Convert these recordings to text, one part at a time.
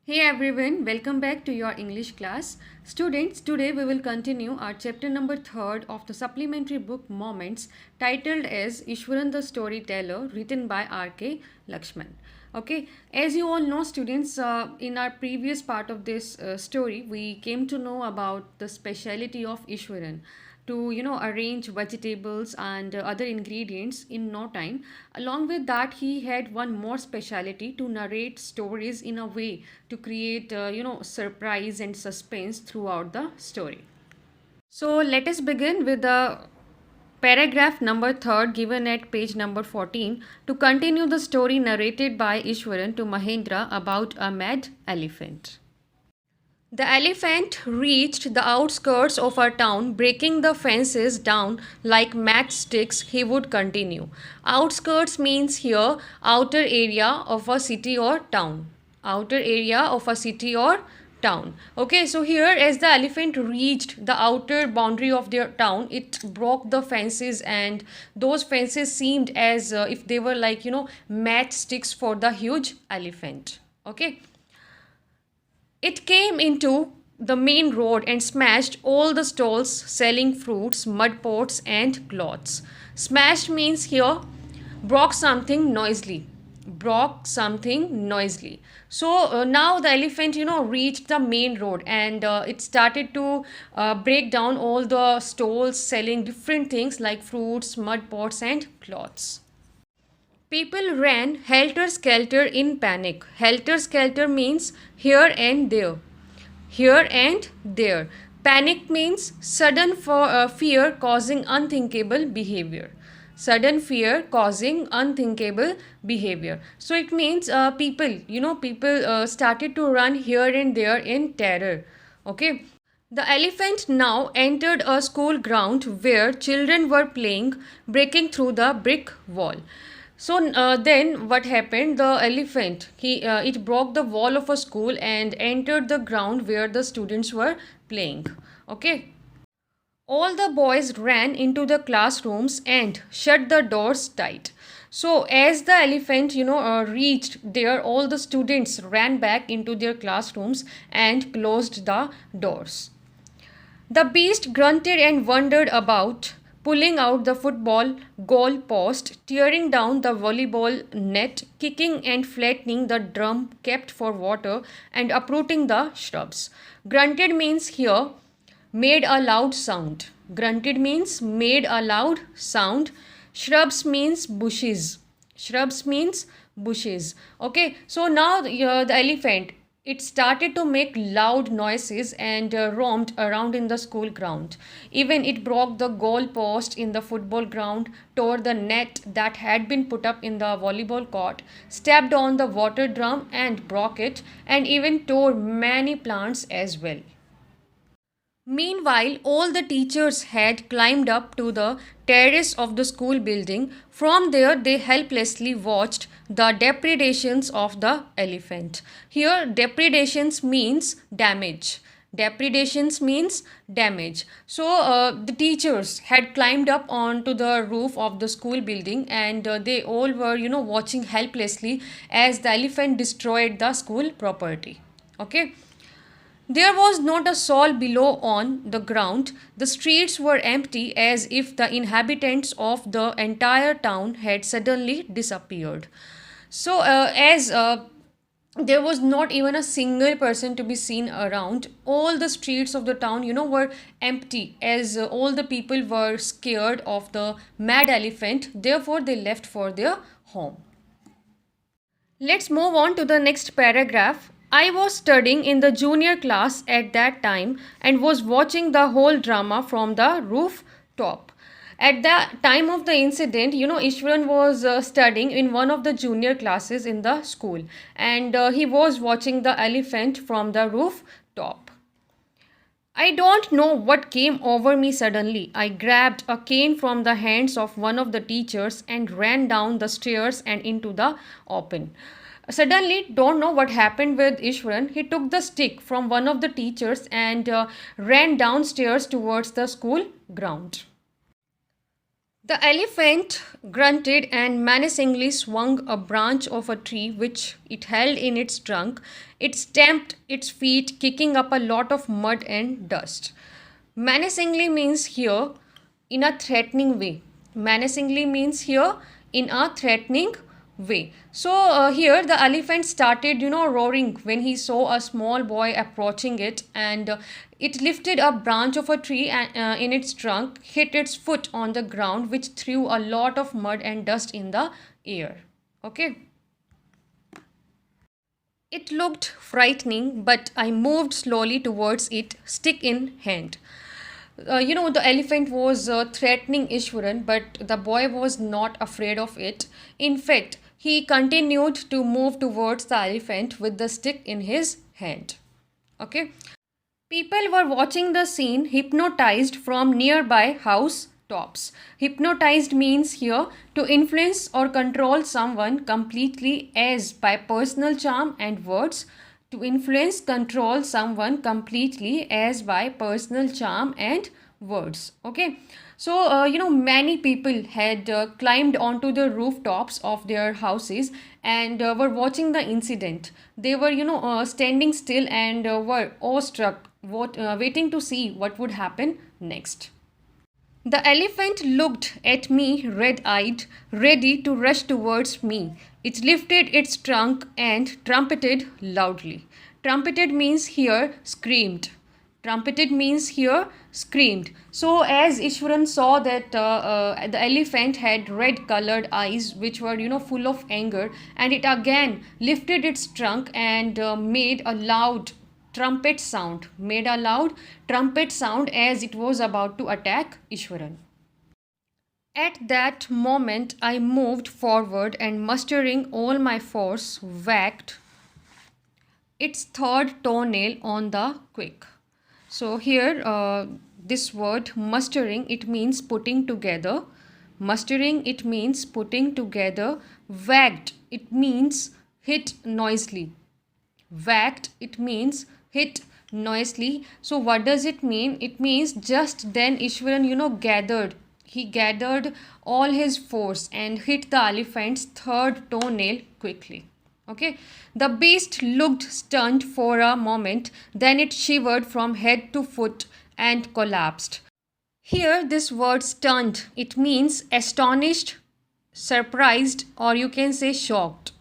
Hey everyone, welcome back to your English class. Students, today we will continue our chapter number 3 of the supplementary book Moments titled as Ishwaran the Storyteller, written by R.K. Lakshman. Okay, as you all know, students, in our previous part of this story, we came to know about the speciality of Ishwaran to arrange vegetables and other ingredients in no time. Along with that, he had one more speciality to narrate stories in a way to create surprise and suspense throughout the story. So let us begin with the paragraph number 3 given at page number 14 to continue the story narrated by Ishwaran to Mahendra about a mad elephant. The elephant reached the outskirts of our town, breaking the fences down like matchsticks. He would continue. Outskirts means here outer area of a city or town. Outer area of a city or town. Okay, so here as the elephant reached the outer boundary of their town, it broke the fences, and those fences seemed as if they were like matchsticks for the huge elephant. Okay, it came into the main road and smashed all the stalls selling fruits, mud pots, and cloths. Smashed means here broke something noisily. Broke something noisily. So now the elephant, reached the main road, and it started to break down all the stalls selling different things like fruits, mud pots, and cloths. People ran helter skelter in panic. Helter skelter means here and there. Here and there. Panic means sudden fear causing unthinkable behavior. Sudden fear causing unthinkable behavior. So it means people started to run here and there in terror. Okay. The elephant now entered a school ground where children were playing, breaking through the brick wall. So then what happened? The elephant it broke the wall of a school and entered the ground where the students were playing. Okay. All the boys ran into the classrooms and shut the doors tight. So as the elephant reached there, all the students ran back into their classrooms and closed the doors. The beast grunted and wandered about, pulling out the football goal post, tearing down the volleyball net, kicking and flattening the drum kept for water, and uprooting the shrubs. Grunted means here made a loud sound. Grunted means made a loud sound. Shrubs means bushes. Shrubs means bushes. Okay, so now the elephant it started to make loud noises and roamed around in the school ground. Even it broke the goal post in the football ground, tore the net that had been put up in the volleyball court, stepped on the water drum and broke it, and even tore many plants as well. Meanwhile, all the teachers had climbed up to the terrace of the school building. From there, they helplessly watched the depredations of the elephant. Here, depredations means damage. Depredations means damage. So, the teachers had climbed up onto the roof of the school building, and they all were, watching helplessly as the elephant destroyed the school property. Okay. There was not a soul below on the ground. The streets were empty as if the inhabitants of the entire town had suddenly disappeared. So, as there was not even a single person to be seen around, all the streets of the town, were empty as all the people were scared of the mad elephant. Therefore, they left for their home. Let's move on to the next paragraph. I was studying in the junior class at that time and was watching the whole drama from the rooftop. At the time of the incident, Ishwaran was studying in one of the junior classes in the school, and he was watching the elephant from the rooftop. I don't know what came over me suddenly. I grabbed a cane from the hands of one of the teachers and ran down the stairs and into the open. Suddenly, don't know what happened with Ishwaran. He took the stick from one of the teachers and ran downstairs towards the school ground. The elephant grunted and menacingly swung a branch of a tree which it held in its trunk. It stamped its feet, kicking up a lot of mud and dust. Menacingly means here in a threatening way. Menacingly means here in a threatening way. So here the elephant started, roaring when he saw a small boy approaching it, and it lifted a branch of a tree and, in its trunk, hit its foot on the ground, which threw a lot of mud and dust in the air. Okay. It looked frightening, but I moved slowly towards it, stick in hand. The elephant was threatening Ishwaran, but the boy was not afraid of it. In fact, he continued to move towards the elephant with the stick in his hand. Okay. People were watching the scene hypnotized from nearby house tops. Hypnotized means here to influence or control someone completely as by personal charm and words. To influence, control someone completely as by personal charm and words. Okay. So, many people had climbed onto the rooftops of their houses and were watching the incident. They were, standing still and were awestruck, waiting to see what would happen next. The elephant looked at me red eyed, ready to rush towards me. It lifted its trunk and trumpeted loudly. Trumpeted means here screamed. Trumpeted means here screamed. So, as Ishwaran saw that the elephant had red colored eyes which were, full of anger, and it again lifted its trunk and made a loud trumpet sound as it was about to attack Ishwaran. At that moment, I moved forward and, mustering all my force, whacked its third toenail on the quick. So here, this word mustering, it means putting together. Mustering, it means putting together. Whacked, it means hit noisily. Whacked, it means hit noisily. So what does it mean? It means just then Ishwaran, gathered. He gathered all his force and hit the elephant's third toenail quickly. Okay. The beast looked stunned for a moment, then it shivered from head to foot and collapsed. Here, this word stunned, it means astonished, surprised, or you can say shocked.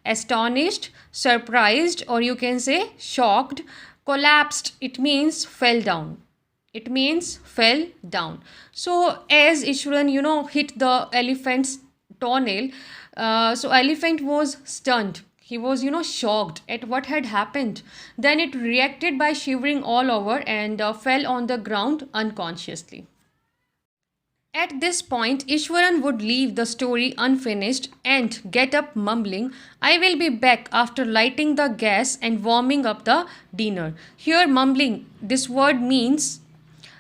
Astonished, surprised, or you can say shocked. Collapsed, it means fell down. It means fell down. So as Ishwaran, hit the elephant's toenail, so elephant was stunned. He was, shocked at what had happened. Then it reacted by shivering all over and fell on the ground unconsciously. At this point, Ishwaran would leave the story unfinished and get up mumbling, I will be back after lighting the gas and warming up the dinner. Here, mumbling, this word means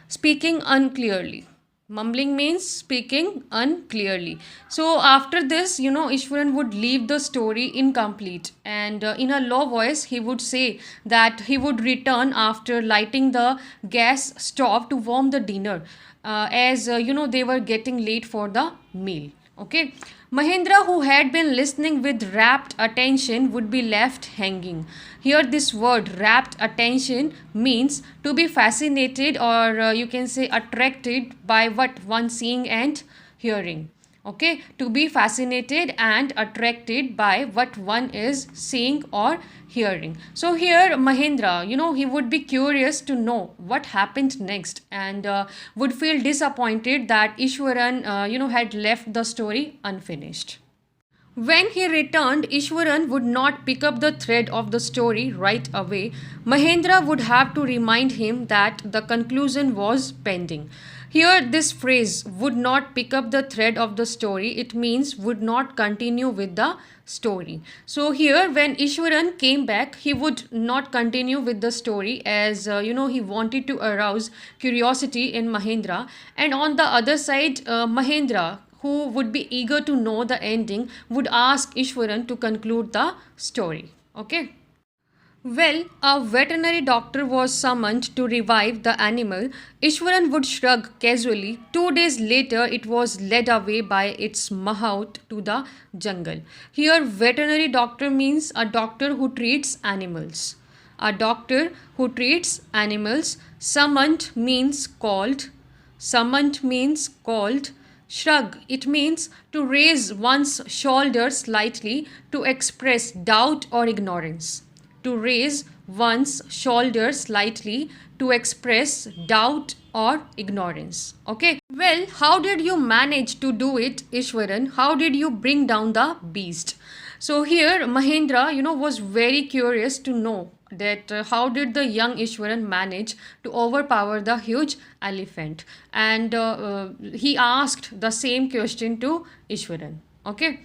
speaking unclearly. Mumbling means speaking unclearly. So after this, Ishwaran would leave the story incomplete, and in a low voice, he would say that he would return after lighting the gas stove to warm the dinner, as they were getting late for the meal. Okay. Mahendra, who had been listening with rapt attention, would be left hanging. Here, this word rapt attention means to be fascinated, or you can say attracted by what one seeing and hearing. Okay, to be fascinated and attracted by what one is seeing or hearing. So here Mahendra, he would be curious to know what happened next, and would feel disappointed that Ishwaran, had left the story unfinished. When he returned, Ishwaran would not pick up the thread of the story right away. Mahendra would have to remind him that the conclusion was pending. Here, this phrase would not pick up the thread of the story, it means would not continue with the story. So, here, when Ishwaran came back, he would not continue with the story as he wanted to arouse curiosity in Mahendra. And on the other side, Mahendra, who would be eager to know the ending, would ask Ishwaran to conclude the story. Okay. Well, a veterinary doctor was summoned to revive the animal. Ishwaran would shrug casually. 2 days later, it was led away by its mahout to the jungle. Here, veterinary doctor means a doctor who treats animals. A doctor who treats animals. Summoned means called. Summoned means called. Shrug, it means to raise one's shoulders slightly to express doubt or ignorance. To raise one's shoulders slightly to express doubt or ignorance. Okay. Well, how did you manage to do it, Ishwaran? How did you bring down the beast? So here Mahendra, was very curious to know that how did the young Ishwaran manage to overpower the huge elephant, and he asked the same question to Ishwaran. Okay.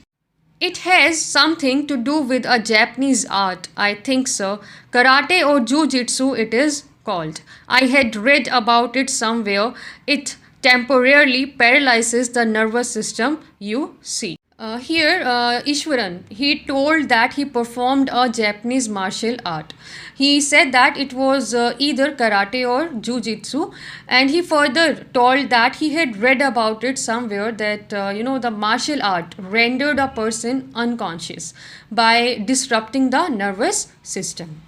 It has something to do with a Japanese art, I think so. Karate or Jiu-Jitsu it is called. I had read about it somewhere. It temporarily paralyzes the nervous system, you see. Here, Ishwaran, he told that he performed a Japanese martial art. He said that it was either karate or jujitsu, and he further told that he had read about it somewhere that the martial art rendered a person unconscious by disrupting the nervous system.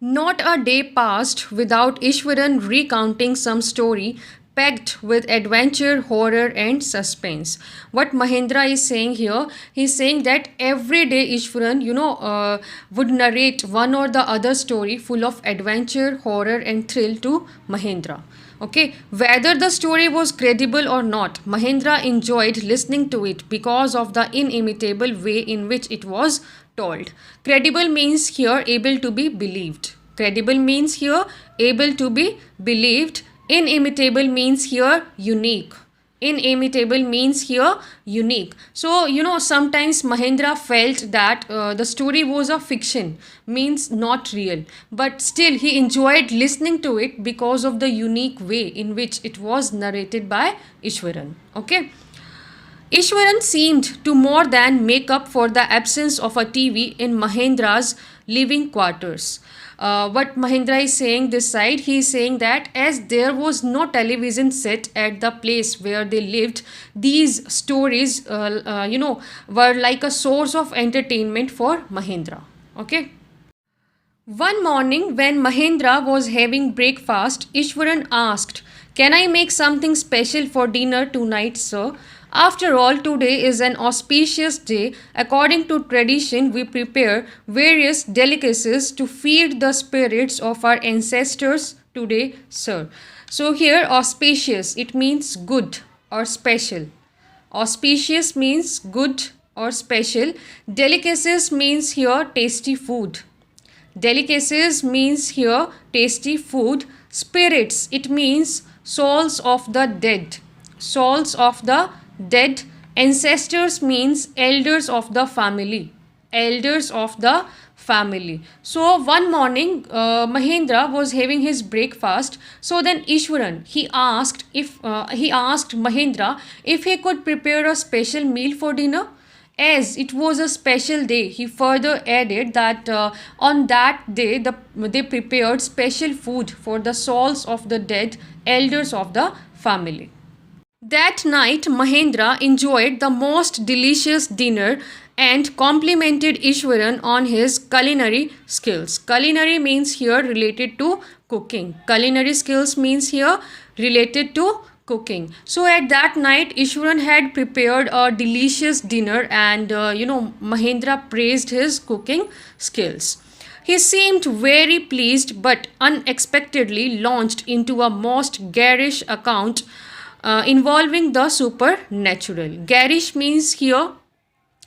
Not a day passed without Ishwaran recounting some story packed with adventure, horror, and suspense. What Mahendra is saying here, he's saying that every day Ishwaran, would narrate one or the other story full of adventure, horror, and thrill to Mahendra. Okay, whether the story was credible or not, Mahendra enjoyed listening to it because of the inimitable way in which it was told. Credible means here able to be believed. Credible means here able to be believed. Inimitable means here unique. Inimitable means here unique. So, sometimes Mahendra felt that the story was a fiction, means not real. But still, he enjoyed listening to it because of the unique way in which it was narrated by Ishwaran. Okay. Ishwaran seemed to more than make up for the absence of a TV in Mahendra's living quarters. What Mahendra is saying this side, he is saying that as there was no television set at the place where they lived, these stories, were like a source of entertainment for Mahendra. Okay. One morning, when Mahendra was having breakfast, Ishwaran asked, "Can I make something special for dinner tonight, sir? After all, today is an auspicious day. According to tradition, we prepare various delicacies to feed the spirits of our ancestors today, sir." So, here, auspicious, it means good or special. Auspicious means good or special. Delicacies means here tasty food. Delicacies means here tasty food. Spirits, it means souls of the dead. Souls of the dead. Ancestors means elders of the family. Elders of the family. So one morning, Mahendra was having his breakfast. So then Ishwaran, he asked Mahendra if he could prepare a special meal for dinner. As it was a special day, he further added that on that day they prepared special food for the souls of the dead elders of the family. That night, Mahendra enjoyed the most delicious dinner and complimented Ishwaran on his culinary skills. Culinary means here related to cooking. Culinary skills means here related to cooking. So at that night, Ishwaran had prepared a delicious dinner, and Mahendra praised his cooking skills. He seemed very pleased, but unexpectedly launched into a most garish account involving the supernatural. Garish means here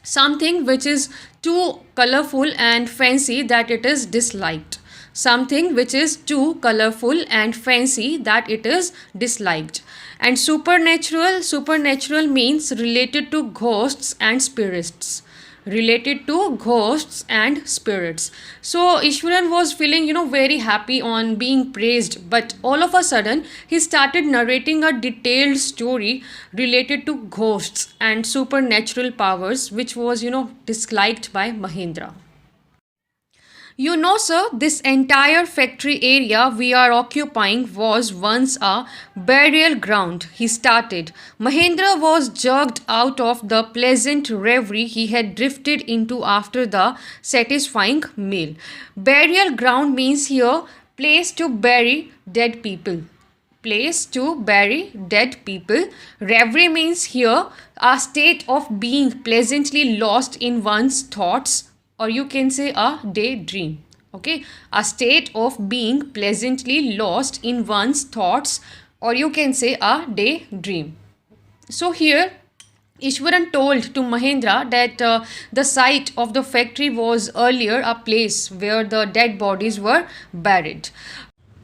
something which is too colorful and fancy that it is disliked. Something which is too colorful and fancy that it is disliked. And supernatural means related to ghosts and spirits. Related to ghosts and spirits. So Ishwaran was feeling, very happy on being praised, but all of a sudden he started narrating a detailed story related to ghosts and supernatural powers, which was, disliked by Mahendra. You know, sir, this entire factory area we are occupying was once a burial ground, he started. Mahendra was jerked out of the pleasant reverie he had drifted into after the satisfying meal. Burial ground means here place to bury dead people. Place to bury dead people. Reverie means here a state of being pleasantly lost in one's thoughts, or you can say a daydream. Okay, a state of being pleasantly lost in one's thoughts, or you can say a daydream. So here Ishwaran told to Mahendra that the site of the factory was earlier a place where the dead bodies were buried.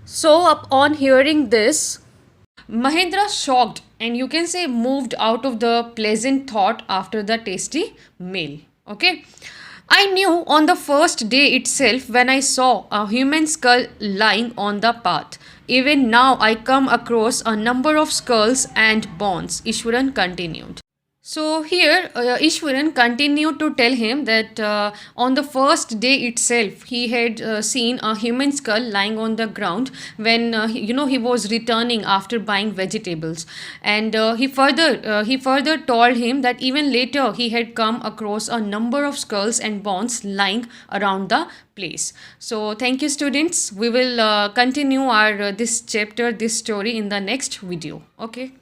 So, upon hearing this, Mahendra shocked and you can say moved out of the pleasant thought after the tasty meal. Okay. I knew on the first day itself when I saw a human skull lying on the path. Even now I come across a number of skulls and bones, Ishwaran continued. So here, Ishwaran continued to tell him that on the first day itself, he had seen a human skull lying on the ground when he was returning after buying vegetables, and he further told him that even later he had come across a number of skulls and bones lying around the place. So thank you, students. We will continue our this chapter, this story in the next video. Okay.